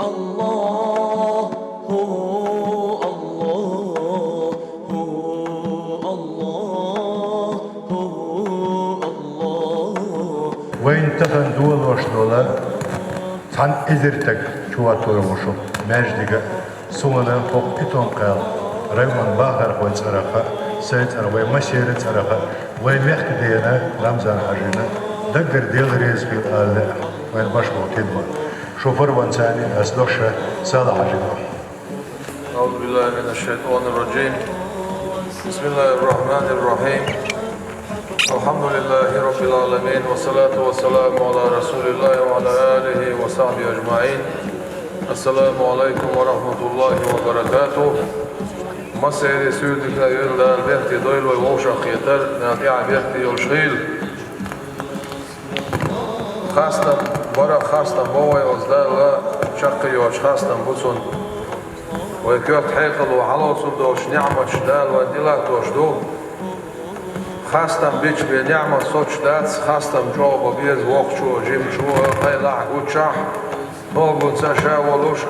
الله وين تفن دول وشدولا عن إذرتك شواتور وشو ماجدك سونا فوق إتون قال ريمان باخر خوات سرقة سيد أروي مسيرة سرقة وين وقت دينا رمزان حجينا دقر ديل رزق الله وين بشبه كدبا شوفر وانساني أسلوشة سالة حجينا. أعوذ بالله من الشيطان الرجيم. بسم الله الرحمن الرحيم. الحمد لله رب العالمين والصلاة والسلام على رسول الله وعلى آله وصحبه أجمعين. السلام عليكم ورحمة الله وبركاته. مسيري سيدك لا يرضى بيحتي دويل ويوشا خيطر ناتيع بيحتي يوشغيل خاصة برا خاصة بوي وزدال شقي وش خاصة بوسون ويكيوت حيقل وحلو صدوش نعمة شدال وديلات وشدو خاصة بيش بنعمة صوت شدات خاصة جو ببيز وقشو جيم شو قيلع قوتشاح نوبون ساشا ولوش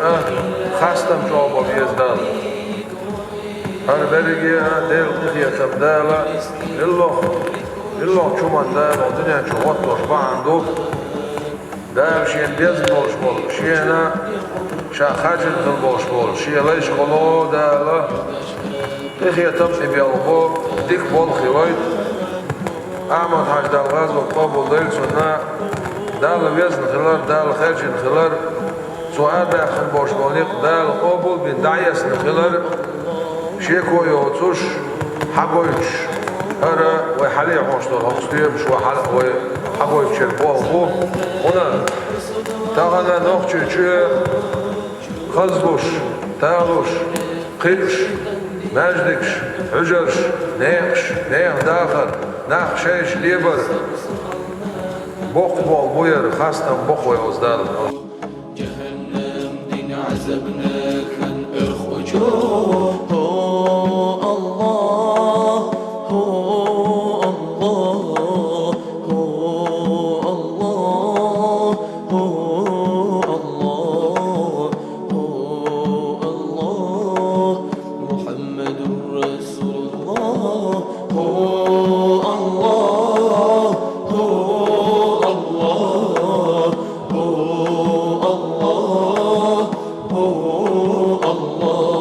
خاصة جو ببيز دال هر بريجي ديل تخية تبدالة إلو شومان دال ودنيا شو وطوش باندو دال شين بيز بولش بول شينا شا خاجل دل بولش بول شي ليش خلو دال تخية تبني بيالخو ديك بول خيويت أحمد حاج دال غاز وطابو ديل سنة دال بيزن خلر دال خارجين خلر سؤال باخن بولش بوليق دال قابل بين دعيس نخلر شيكو يوتوش حقويش هرا ويحلي حوشتو الهوستيم شو ويحقويش البوهو هنا تاغنا نوخشي شي خزبوش تاغوش قيش ماجدكش حجرش نيخ داخل ناخشيش ليبر بوق بول بوير خاصة بوق ويوزدال جهنم دين عذبنا كان اخوجو Allah